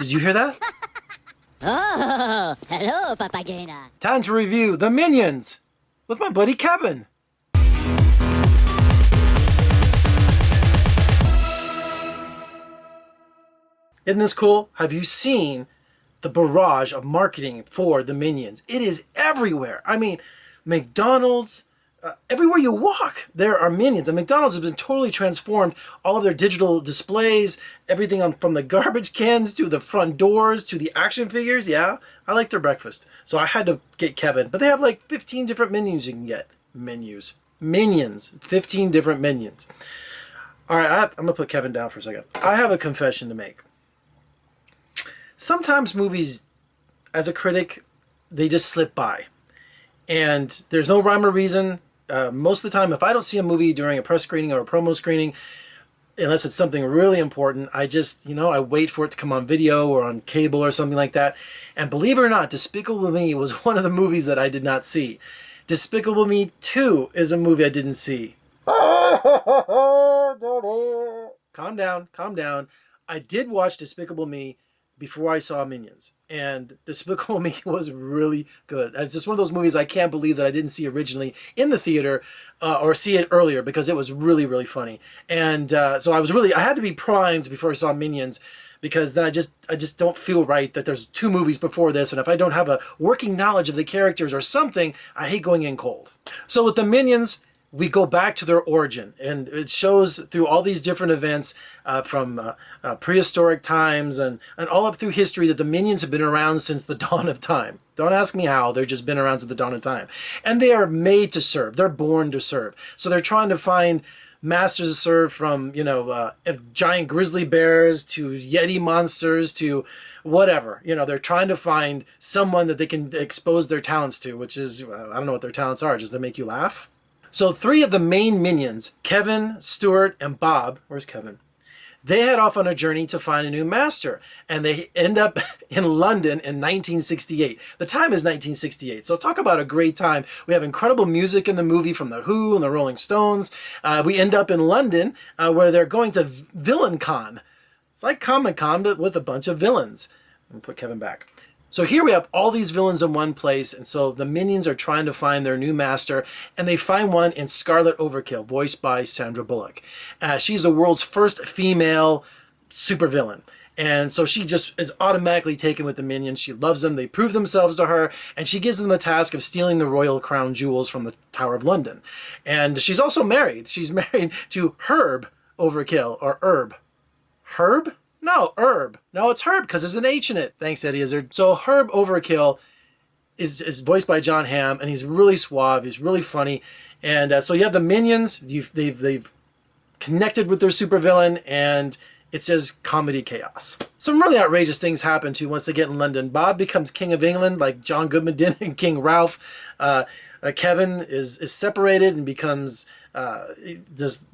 Did you hear that? Oh, hello, Papagena. Time to review The Minions with my buddy Kevin. Isn't this cool? Have you seen the barrage of marketing for the Minions? It is everywhere. I mean, McDonald's, everywhere you walk, there are Minions. And McDonald's has been totally transformed. All of their digital displays, everything from the garbage cans to the front doors to the action figures. Yeah, I like their breakfast. So I had to get Kevin. But they have like 15 different menus you can get. Minions. 15 different Minions. All right, I'm going to put Kevin down for a second. I have a confession to make. Sometimes movies, as a critic, they just slip by. And there's no rhyme or reason. Most of the time, if I don't see a movie during a press screening or a promo screening, unless it's something really important, I just, I wait for it to come on video or on cable or something like that. And believe it or not, Despicable Me was one of the movies that I did not see. Despicable Me 2 is a movie I didn't see. Calm down, calm down. I did watch Despicable Me before I saw Minions, and Despicable Me was really good. It's just one of those movies I can't believe that I didn't see originally in the theater or see it earlier, because it was really, really funny. And so I had to be primed before I saw Minions, because then I just don't feel right that there's two movies before this, and if I don't have a working knowledge of the characters or something, I hate going in cold. So with the Minions, we go back to their origin, and it shows through all these different events from prehistoric times and all up through history that the Minions have been around since the dawn of time. Don't ask me how, they've just been around since the dawn of time. And they are made to serve, they're born to serve. So they're trying to find masters to serve, from, giant grizzly bears to Yeti monsters to whatever. They're trying to find someone that they can expose their talents to, which is, I don't know what their talents are, just to make you laugh. So 3 of the main Minions, Kevin, Stewart, and Bob, where's Kevin? They head off on a journey to find a new master, and they end up in London in 1968. The time is 1968, so talk about a great time. We have incredible music in the movie from The Who and the Rolling Stones. We end up in London, where they're going to Villain Con. It's like Comic-Con, but with a bunch of villains. Let me put Kevin back. So here we have all these villains in one place, and so the Minions are trying to find their new master, and they find one in Scarlett Overkill, voiced by Sandra Bullock. She's the world's first female supervillain, and so she just is automatically taken with the Minions. She loves them, they prove themselves to her, and she gives them the task of stealing the royal crown jewels from the Tower of London. And she's also married. She's married to Herb Overkill, or Herb. Herb? No, Herb. No, it's Herb, because there's an H in it. Thanks, Eddie Izzard. So Herb Overkill is voiced by Jon Hamm, and he's really suave. He's really funny. And so you have the Minions. They've connected with their supervillain, and it's just comedy chaos. Some really outrageous things happen to once they get in London. Bob becomes King of England, like John Goodman did in King Ralph. Kevin is separated and becomes this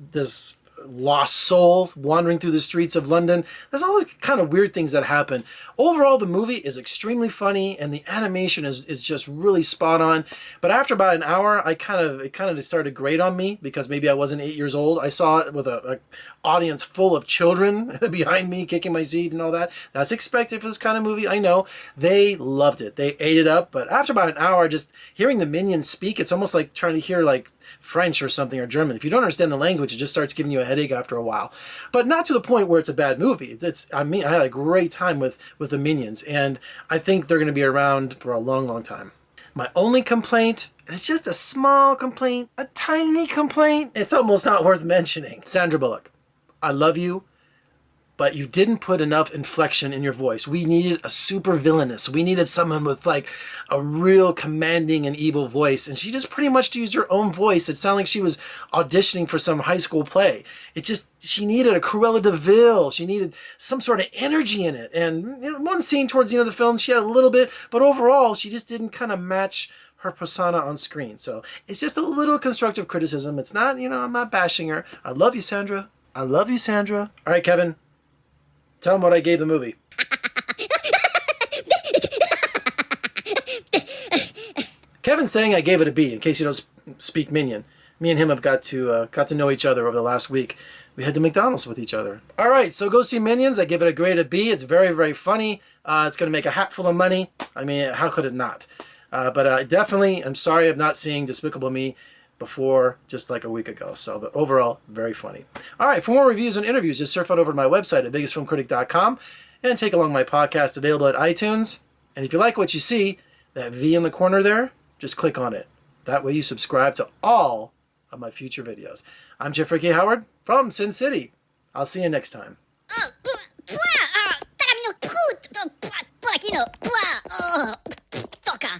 lost soul wandering through the streets of London. There's all these kind of weird things that happen. Overall, the movie is extremely funny, and the animation is just really spot on. But after about an hour, it kind of started to grate on me, because maybe I wasn't 8 years old. I saw it with an audience full of children behind me, kicking my seat and all that. That's expected for this kind of movie, I know. They loved it. They ate it up. But after about an hour, just hearing the Minions speak, it's almost like trying to hear like French or something, or German. If you don't understand the language, it just starts giving you a headache after a while. But not to the point where it's a bad movie. I had a great time with the Minions, and I think they're going to be around for a long, long time. My only complaint, and it's just a small complaint, a tiny complaint, it's almost not worth mentioning. Sandra Bullock, I love you, but you didn't put enough inflection in your voice. We needed a super villainess. We needed someone with like a real commanding and evil voice. And she just pretty much used her own voice. It sounded like she was auditioning for some high school play. She needed a Cruella de Vil. She needed some sort of energy in it. And one scene towards the end of the film, she had a little bit, but overall, she just didn't kind of match her persona on screen. So it's just a little constructive criticism. It's not, I'm not bashing her. I love you, Sandra. I love you, Sandra. All right, Kevin. Tell him what I gave the movie. Kevin's saying I gave it a B, in case you don't speak Minion. Me and him have got to know each other over the last week. We had to McDonald's with each other. All right, so go see Minions. I give it a grade of B. It's very, very funny. It's going to make a hatful of money. I mean, how could it not? But definitely, I'm sorry I'm not seeing Despicable Me before just like a week ago. So, but overall, very funny. All right, for more reviews and interviews, just surf on over to my website at vegasfilmcritic.com and take along my podcast available at iTunes. And if you like what you see, that V in the corner there, just click on it. That way you subscribe to all of my future videos. I'm Jeffrey K. Howard from Sin City. I'll see you next time. Toca.